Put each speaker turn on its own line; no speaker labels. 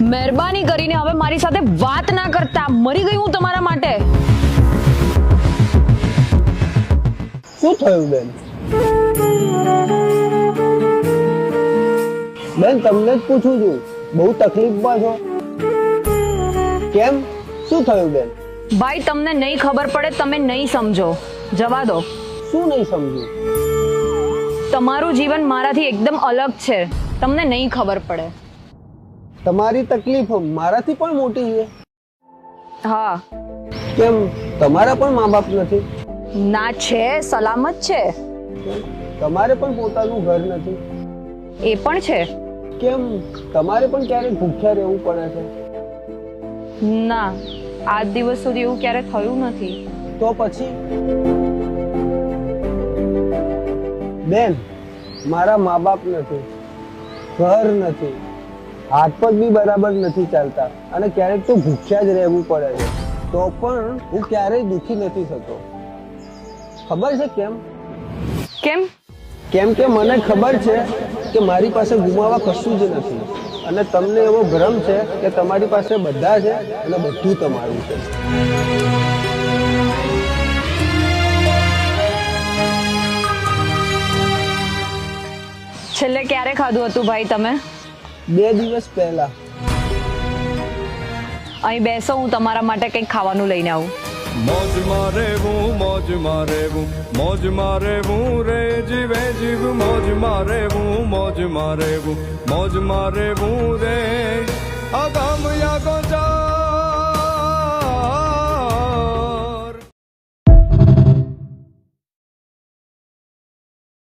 મહેરબાની કરીને હવે મારી સાથે વાત ના કરતા. મરી ગઈ હું તમારા માટે.
શું થયું બેન? બેન તમને જ પૂછું છું, બહુ તકલીફમાં છો કેમ? શું થયું બેન?
ભાઈ તમને નહીં ખબર પડે, તમે નહીં સમજો. જવા દો.
શું નહીં સમજ્યું?
તમારું જીવન મારાથી એકદમ અલગ છે, તમને નહીં ખબર પડે.
તમારી તકલીફ મારાથી પણ મોટી છે.
હા.
કેમ તમારા પણ મા બાપ નથી?
ના છે, સલામત છે.
તમારે પણ પોતાનું ઘર નથી?
એ પણ છે.
કેમ તમારે પણ ક્યારેક ભૂખ્યા રહેવું પડે છે?
ના, આજ દિવસ સુધી એવું ક્યારે થયું નથી.
તો પછી બેન, મારા મા બાપ નથી, ઘર નથી, હાથ પગ બી બરાબર નથી ચાલતા અને ક્યારેક તો ભૂખ્યા જ રહેવું પડે છે. તો પણ હું ક્યારેય દુઃખી નથી થતો. ખબર છે કેમ?
કેમ?
કેમ કે મને ખબર છે કે મારી પાસે ગુમાવવા કશું જ નથી અને તમને એવો ભ્રમ છે કે તમારી પાસે બધા છે અને બધું તમારું છે.
છેલ્લે ક્યારે ખાધું હતું ભાઈ તમે?
2 દિવસ પહેલા.
અહીં બેસો, હું તમારા માટે કંઈક ખાવાનું લઈને આવું.
મોજમાં રહેવું, મોજમાં રહેવું, મોજમાં રહેવું રે જીવે જીવ, મોજમાં રહેવું, મોજમાં રહેવું, મોજમાં રહેવું રે. અગમ યાગો જા